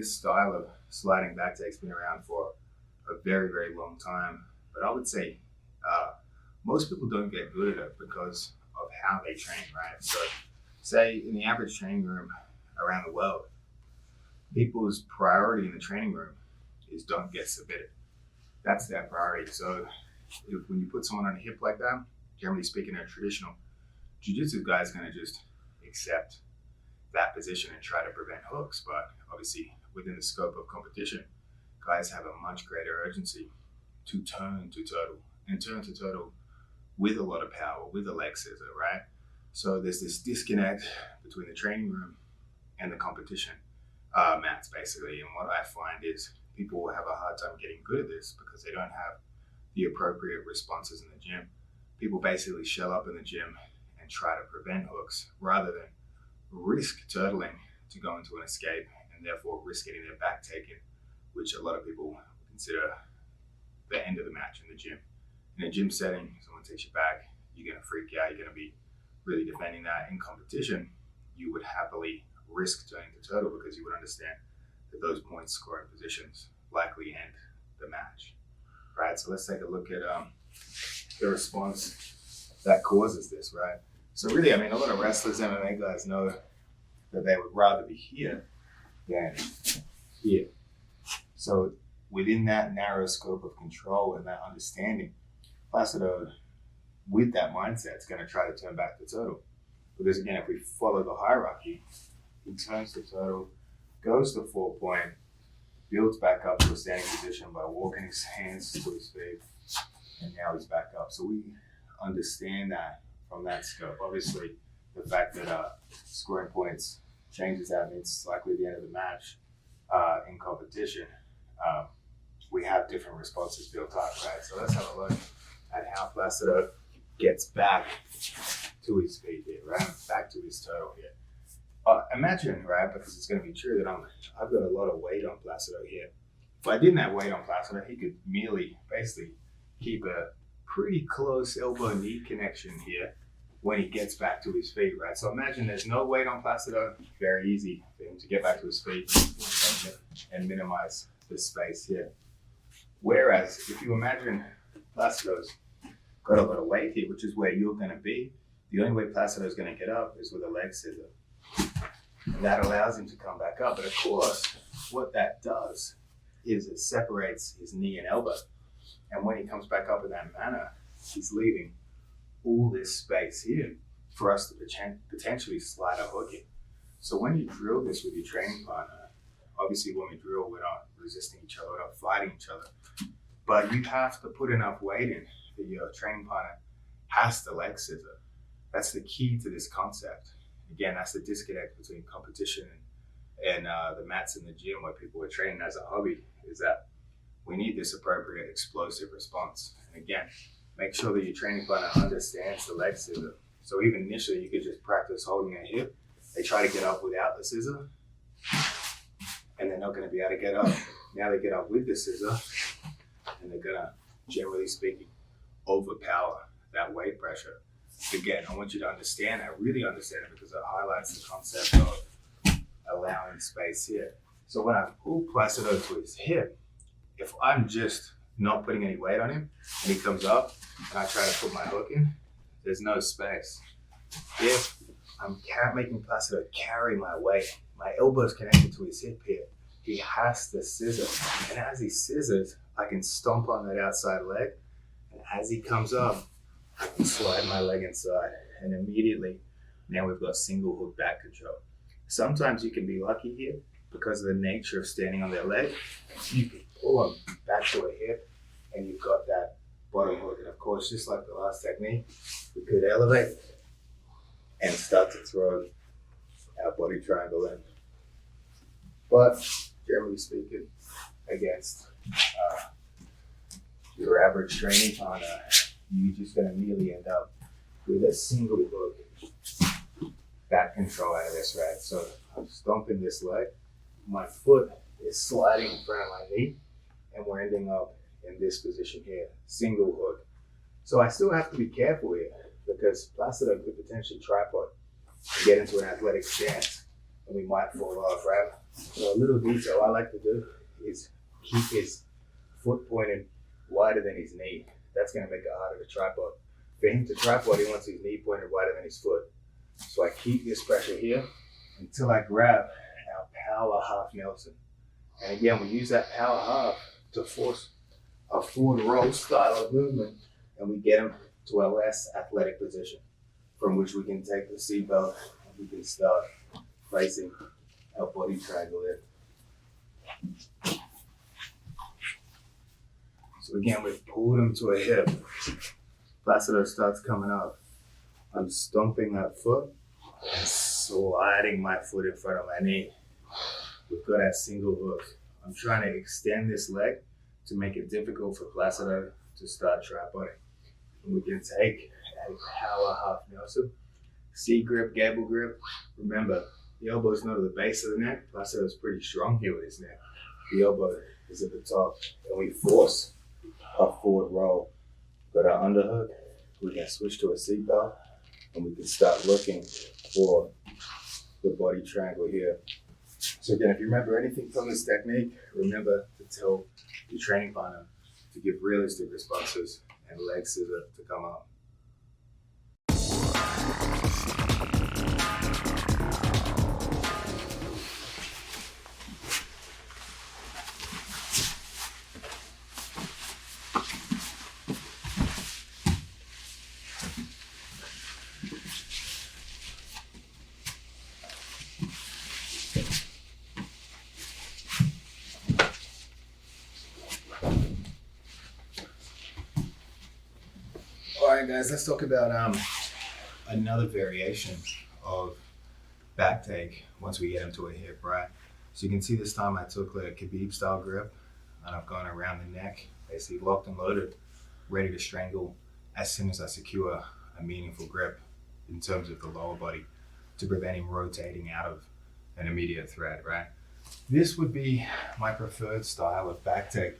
style of sliding back take's been around for a very, very long time. But I would say most people don't get good at it because of how they train, right? So say in the average training room around the world, people's priority in the training room is don't get submitted. That's their priority. So when you put someone on a hip like that, generally speaking, a traditional jiu-jitsu guy is going to just accept that position and try to prevent hooks. But obviously, within the scope of competition, guys have a much greater urgency to turn to turtle and turn to turtle with a lot of power, with a leg scissor, right? So there's this disconnect between the training room and the competition mats, basically. And what I find is people will have a hard time getting good at this because they don't have the appropriate responses in the gym. People basically shell up in the gym and try to prevent hooks rather than risk turtling to go into an escape and therefore risk getting their back taken, which a lot of people consider the end of the match in the gym. In a gym setting, someone takes you back, you're going to freak out, you're going to be really defending that. In competition, you would happily risk turning to turtle because you would understand that those points scoring positions likely end the match, right? So let's take a look at the response that causes this, right? So really, I mean, a lot of wrestlers, MMA guys know that they would rather be here than here. So within that narrow scope of control and that understanding, Placido, with that mindset, is going to try to turn back to turtle. Because again, if we follow the hierarchy, he turns to turtle, goes to 4-point, builds back up to a standing position by walking his hands to his feet, and now he's back up. So we understand that from that scope. Obviously, the fact that scoring points changes that means it's likely the end of the match in competition. We have different responses built up, right? So let's have a look at how Placido gets back to his feet here, right? Back to his turtle here. Imagine, right, because it's going to be true that I've got a lot of weight on Placido here. If I didn't have weight on Placido, he could merely basically keep a pretty close elbow-knee connection here when he gets back to his feet, right? So imagine there's no weight on Placido, very easy for him to get back to his feet and minimize the space here. Whereas if you imagine Placido's got a lot of weight here, which is where you're going to be, the only way Placido's going to get up is with a leg scissor. And that allows him to come back up. But of course, what that does is it separates his knee and elbow. And when he comes back up in that manner, he's leaving all this space here for us to potentially slide a hook in. So when you drill this with your training partner, obviously when we drill, we're not resisting each other, we're not fighting each other. But you have to put enough weight in that your training partner has to leg scissor. That's the key to this concept. Again, that's the disconnect between competition and the mats in the gym where people are training as a hobby, is that we need this appropriate explosive response. And again, make sure that your training partner understands the leg scissor. So even initially, you could just practice holding a hip. They try to get up without the scissor, and they're not going to be able to get up. Now they get up with the scissor, and they're going to, generally speaking, overpower that weight pressure. Again, I want you to understand that, really understand it, because it highlights the concept of allowing space here. So when I pull Placido to his hip, if I'm just not putting any weight on him and he comes up and I try to put my hook in, there's no space. If I'm making Placido carry my weight, my elbow's connected to his hip here, he has to scissor. And as he scissors, I can stomp on that outside leg. And as he comes up, I can slide my leg inside, and immediately now we've got single hook back control. Sometimes you can be lucky here because of the nature of standing on their leg. You can pull them back to a hip, and you've got that bottom hook. And of course, just like the last technique, we could elevate and start to throw our body triangle in. But generally speaking, against your average training partner, you're just going to merely end up with a single hook back control out of this, right? So I'm stomping this leg, my foot is sliding in front of my knee, and we're ending up in this position here, single hook. So I still have to be careful here because Placido could potentially tripod and get into an athletic stance, and we might fall off, right? So a little detail I like to do is keep his foot pointed wider than his knee. That's going to make it harder to tripod. For him to tripod, he wants his knee pointed wider than his foot. So I keep this pressure here until I grab our power half Nelson. And again, we use that power half to force a forward roll style of movement, and we get him to a less athletic position from which we can take the seatbelt and we can start placing our body triangle in. So again, we've pulled him to a hip. Placido starts coming up. I'm stomping that foot and sliding my foot in front of my knee. We've got our single hook. I'm trying to extend this leg to make it difficult for Placido to start tripoding. And we can take a power half Nelson, C grip, gable grip. Remember, the elbow's not at the base of the neck. Placido's pretty strong here with his neck. The elbow is at the top, and we force a forward roll. Got our underhook. We can switch to a seatbelt, and we can start looking for the body triangle here. So again, if you remember anything from this technique, remember to tell your training partner to give realistic responses and leg scissor to come up. Alright guys, let's talk about another variation of back take once we get him to a hip, right? So you can see this time I took a Khabib style grip and I've gone around the neck, basically locked and loaded, ready to strangle as soon as I secure a meaningful grip in terms of the lower body to prevent him rotating out of an immediate threat, right? This would be my preferred style of back take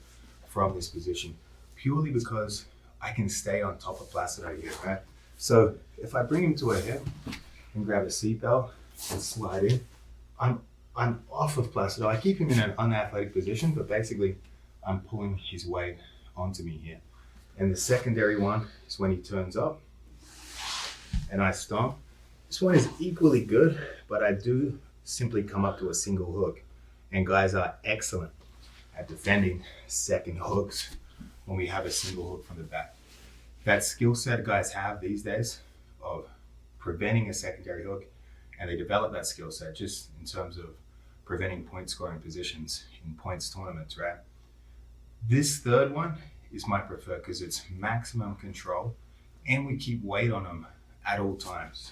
from this position, purely because I can stay on top of Placido here, right? So if I bring him to a hip and grab a seatbelt and slide in, I'm off of Placido. I keep him in an unathletic position, but basically I'm pulling his weight onto me here. And the secondary one is when he turns up and I stomp. This one is equally good, but I do simply come up to a single hook. And guys are excellent at defending second hooks when we have a single hook from the back. That skill set guys have these days of preventing a secondary hook, and they develop that skill set just in terms of preventing point scoring positions in points tournaments, right? This third one is my preferred because it's maximum control and we keep weight on him at all times.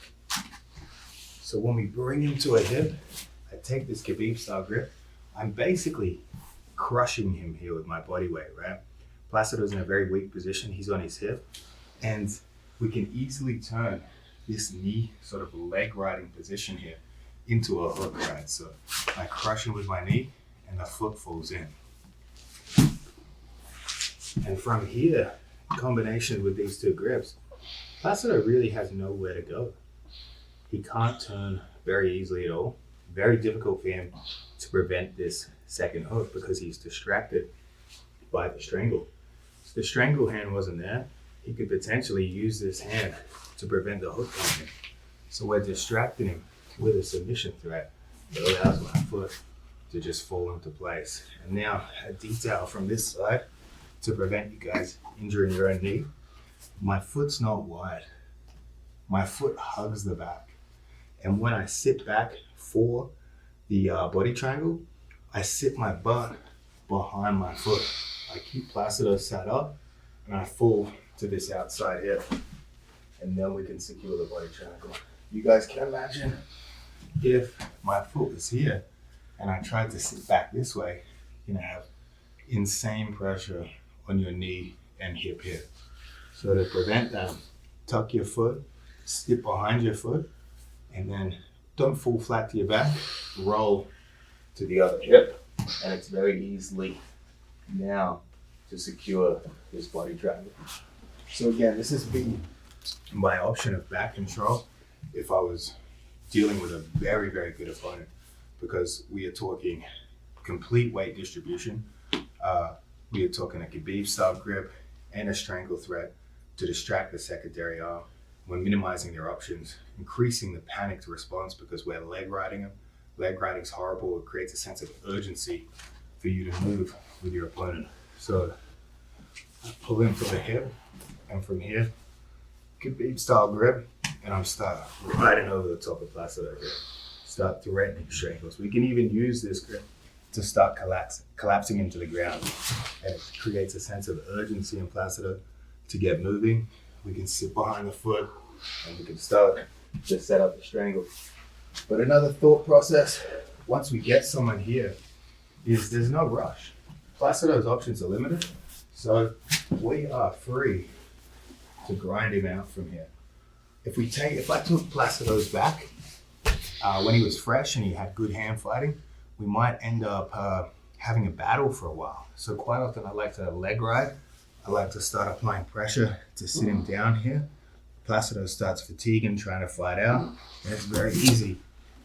So when we bring him to a hip, I take this Khabib style grip. I'm basically crushing him here with my body weight, right? Placido's in a very weak position. He's on his hip, and we can easily turn this knee sort of leg riding position here into a hook, right? So I crush him with my knee and the foot falls in. And from here, in combination with these two grips, Placido really has nowhere to go. He can't turn very easily at all. Very difficult for him to prevent this second hook because he's distracted by the strangle. If the strangle hand wasn't there, he could potentially use this hand to prevent the hook coming in. So we're distracting him with a submission threat that allows my foot to just fall into place. And now a detail from this side to prevent you guys injuring your own knee. my foot's not wide. My foot hugs the back. And when I sit back for the body triangle, I sit my butt behind my foot. I keep Placido sat up and I fall to this outside hip. And then we can secure the body triangle. You guys can imagine if my foot was here and I tried to sit back this way, you're gonna have insane pressure on your knee and hip here. So to prevent that, tuck your foot, sit behind your foot, and then don't fall flat to your back, roll to the other hip. And it's very easily now to secure this body triangle. So again, this has been my option of back control if I was dealing with a very, very good opponent, because we are talking complete weight distribution. We are talking a Khabib style grip and a strangle threat to distract the secondary arm. We're minimizing their options, increasing the panicked response because we're leg riding them. Leg riding is horrible. It creates a sense of urgency for you to move with your opponent. So I pull in from the hip, and from here, Khabib style grip, and I'm start riding over the top of Placido here. Start threatening strangles. We can even use this grip to start collapsing into the ground, and it creates a sense of urgency in Placido to get moving. We can sit behind the foot and we can start to set up the strangle. But another thought process, once we get someone here, is there's no rush. Placido's options are limited, so we are free to grind him out from here. If I took Placido's back when he was fresh and he had good hand fighting, we might end up having a battle for a while. So quite often I like to leg ride. I like to start applying pressure to sit him down here. Placido starts fatiguing, trying to fight out, and it's very easy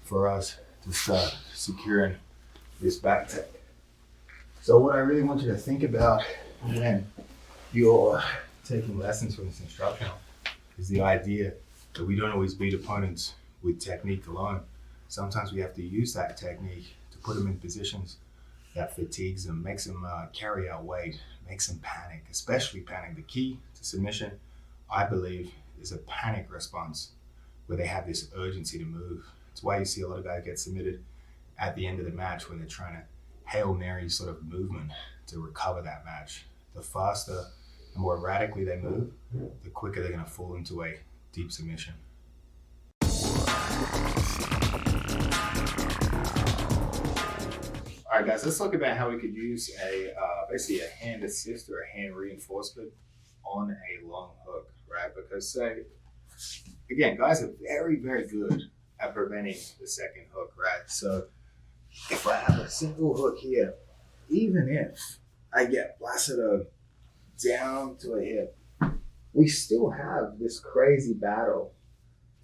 for us to start securing this back take. So what I really want you to think about when you're taking lessons from this instructional is the idea that we don't always beat opponents with technique alone. Sometimes we have to use that technique to put them in positions that fatigues them, makes them carry out weight, makes them panic, especially panic. The key to submission, I believe, is a panic response where they have this urgency to move. It's why you see a lot of guys get submitted at the end of the match when they're trying to Hail Mary sort of movement to recover that match. The faster and more erratically they move, the quicker they're going to fall into a deep submission. All right, guys, let's talk about how we could use basically a hand assist or a hand reinforcement on a long hook, right? Because again, guys are very, very good at preventing the second hook, right? So if I have a single hook here, even if I get Placido down to a hip, we still have this crazy battle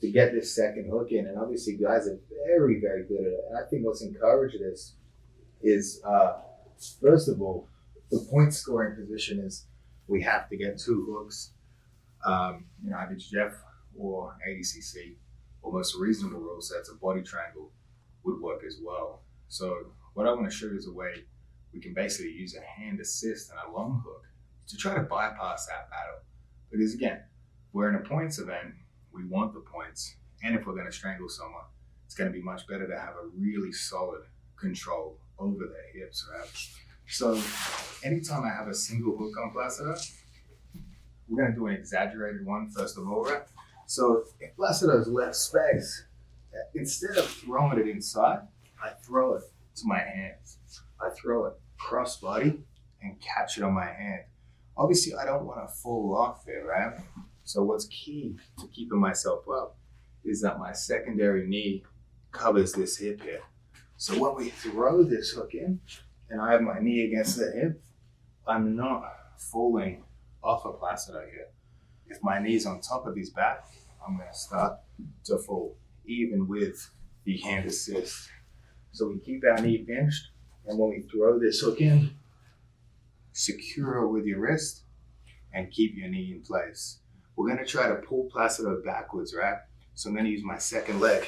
to get this second hook in. And obviously guys are very, very good at it. And I think what's encouraged this is, first of all, the point scoring position is we have to get two hooks. Either Jeff or ADCC, or most reasonable rule sets, a body triangle would work as well. So what I want to show you is a way we can basically use a hand assist and a long hook to try to bypass that battle. Because again, we're in a points event, we want the points, and if we're going to strangle someone, it's going to be much better to have a really solid control over their hips, right? So anytime I have a single hook on Placido, we're going to do an exaggerated one first of all, right? So if Placido's left space, instead of throwing it inside, I throw it to my hands. I throw it cross body and catch it on my hand. Obviously, I don't want to fall off there, right? So what's key to keeping myself up is that my secondary knee covers this hip here. So when we throw this hook in and I have my knee against the hip, I'm not falling off of Placido here. If my knee's on top of his back, I'm going to start to fall, even with the hand assist. So we keep our knee pinched, and when we throw this hook in, secure it with your wrist and keep your knee in place. We're going to try to pull Placido backwards, right? So I'm going to use my second leg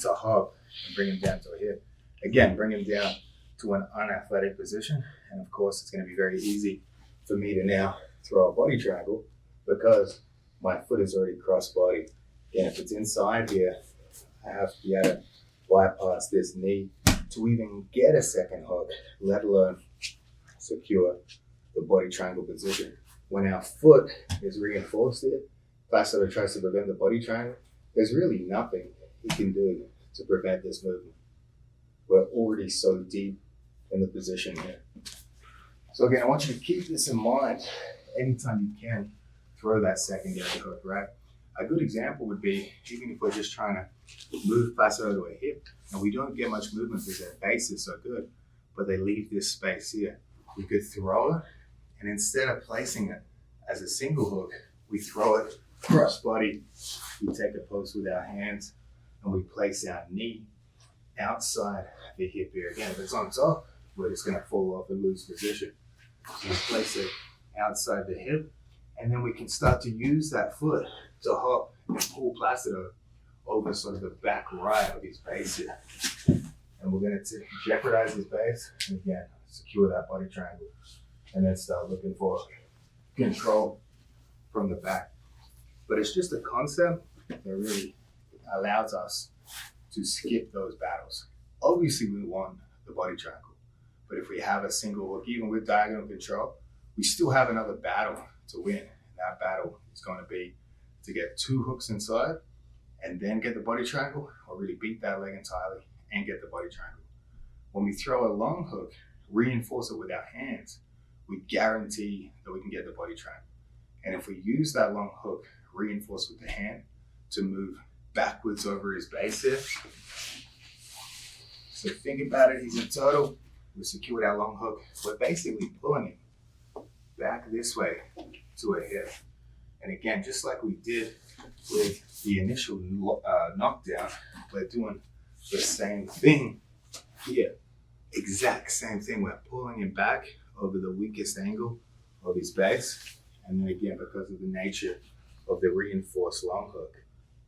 to hug and bring him down to a hip. Again, bring him down to an unathletic position. And of course, it's going to be very easy for me to now throw a body triangle
because my foot is already cross body. And if it's inside here, I have to be able to bypass this knee to even get a second hook, let alone secure the body triangle position. When our foot is reinforced here, Placido tries to prevent the body triangle, there's really nothing he can do to prevent this movement. We're already so deep in the position here. So again, I want you to keep this in mind anytime you can throw that secondary hook, right? A good example would be, even if we're just trying to move Placido to a hip, and we don't get much movement because their base is so good, but they leave this space here. We could throw it, and instead of placing it as a single hook, we throw it cross body. We take a post with our hands, and we place our knee outside the hip here. Again, if it's on top, we're just gonna fall off and lose position. So we place it outside the hip, and then we can start to use that foot to hop and pull Placido over sort of the back right of his base here. And we're gonna jeopardize his base, and again, secure that body triangle, and then start looking for control from the back. But it's just a concept that really allows us to skip those battles. Obviously, we want the body triangle, but if we have a single hook, even with diagonal control, we still have another battle to win. And that battle is going to be to get 2 hooks inside and then get the body triangle, or really beat that leg entirely and get the body triangle. When we throw a long hook, reinforce it with our hands, we guarantee that we can get the body triangle. And if we use that long hook, reinforce with the hand to move backwards over his base here. So think about it, he's in total, we secured our long hook. We're basically pulling him back this way to a hip. And again, just like we did with the initial knockdown, we're doing the same thing here. Exact same thing, we're pulling him back over the weakest angle of his base. And then again, because of the nature of the reinforced long hook,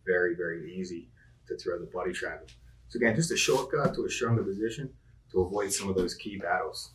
very, very easy to throw the body triangle. So again, just a shortcut to a stronger position to avoid some of those key battles.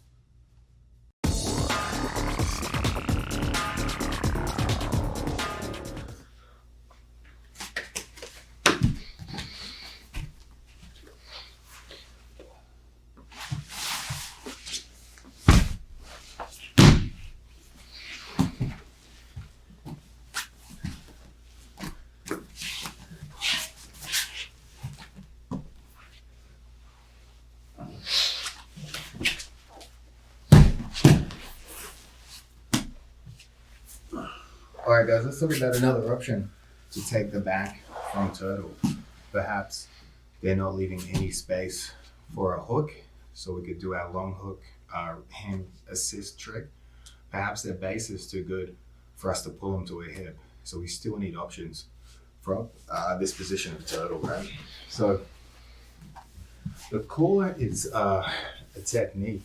All right, guys, let's look about another option to take the back from turtle. Perhaps they're not leaving any space for a hook, so we could do our long hook hand assist trick. Perhaps their base is too good for us to pull them to a hip, so we still need options from this position of turtle, right? So the core is a technique.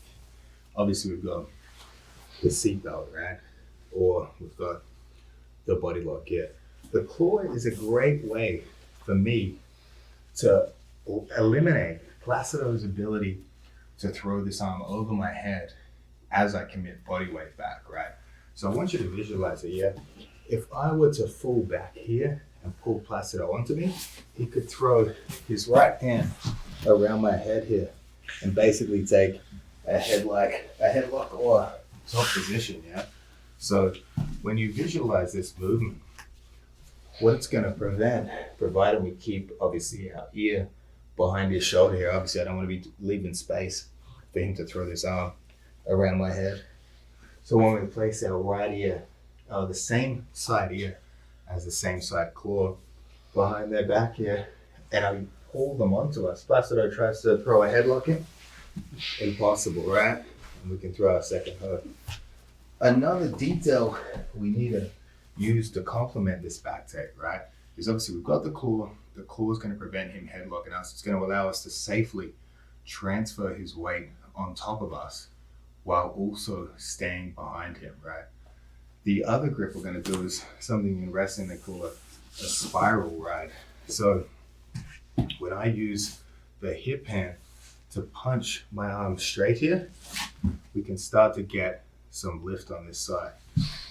Obviously, we've got the seatbelt, right? Or we've got the body lock here. The claw is a great way for me to eliminate Placido's ability to throw this arm over my head as I commit body weight back, right? So I want you to visualize it here. If I were to fall back here and pull Placido onto me, he could throw his right hand around my head here and basically take a headlock or top position, yeah? So when you visualize this movement, what it's going to prevent, provided we keep obviously our ear behind his shoulder here, obviously I don't want to be leaving space for him to throw this arm around my head. So when we place our right ear, the same side ear as the same side claw behind their back here, and I pull them onto us, Placido tries to throw a headlock in, impossible, right? And we can throw our second hook. Another detail we need to use to complement this back take, right, is obviously we've got the claw. The claw is going to prevent him headlocking us. It's going to allow us to safely transfer his weight on top of us while also staying behind him, right? The other grip we're going to do is something in wrestling they call a spiral ride. So when I use the hip hand to punch my arm straight here, we can start to get some lift on this side.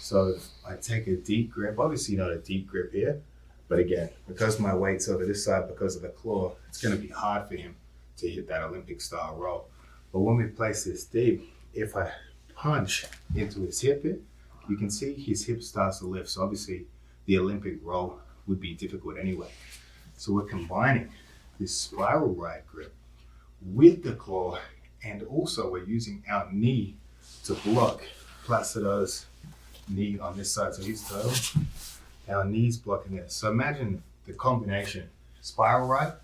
So I take a deep grip, obviously not a deep grip here, but again, because my weight's over this side because of the claw, it's gonna be hard for him to hit that Olympic style roll. But when we place this deep, if I punch into his hip here, you can see his hip starts to lift. So obviously the Olympic roll would be difficult anyway. So we're combining this spiral right grip with the claw, and also we're using our knee to block Placido's knee on this side. So his toe, our knee's blocking this. So imagine the combination, spiral right,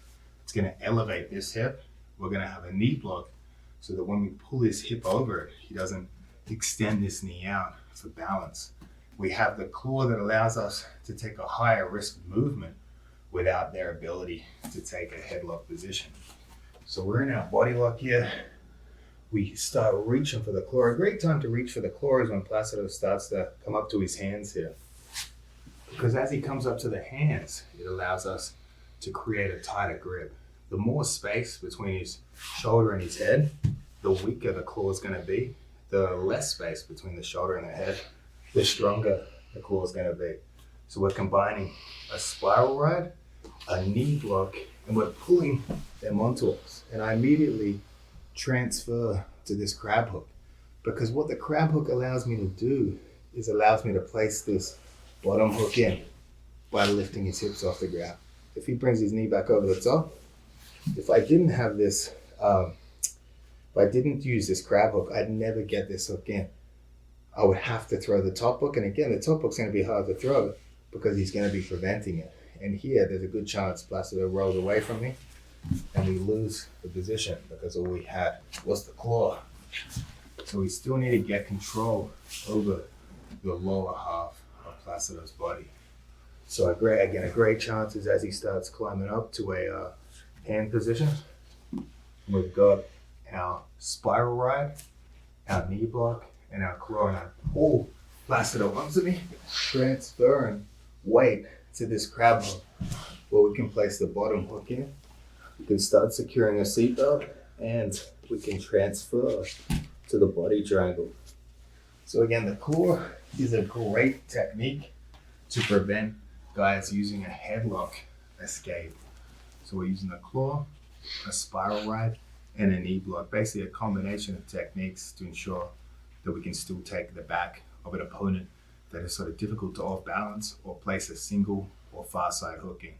it's gonna elevate this hip. We're gonna have a knee block so that when we pull his hip over it, he doesn't extend this knee out for balance. We have the claw that allows us to take a higher risk of movement without their ability to take a headlock position. So we're in our body lock here. We start reaching for the claw. A great time to reach for the claw is when Placido starts to come up to his hands here. Because as he comes up to the hands, it allows us to create a tighter grip. The more space between his shoulder and his head, the weaker the claw is going to be. The less space between the shoulder and the head, the stronger the claw is going to be. So we're combining a spiral ride, a knee block, and we're pulling them onto us. And I immediately transfer to this crab hook, because what the crab hook allows me to do is allows me to place this bottom hook in by lifting his hips off the ground. If he brings his knee back over the top, if I didn't have this, if I didn't use this crab hook, I'd never get this hook in. I would have to throw the top hook, and again, the top hook's going to be hard to throw because he's going to be preventing it. And here, there's a good chance Placido rolls away from me, and we lose the position because all we had was the claw. So we still need to get control over the lower half of Placido's body. So a great chance is as he starts climbing up to a hand position, we've got our spiral ride, our knee block, and our claw, and I pull Placido onto me, transfer and weight to this crab hook where we can place the bottom hook in. We can start securing a seatbelt, and we can transfer to the body triangle. So again, the claw is a great technique to prevent guys using a headlock escape. So we're using the claw, a spiral ride, and a knee block. Basically a combination of techniques to ensure that we can still take the back of an opponent that is sort of difficult to off balance or place a single or far side hook in.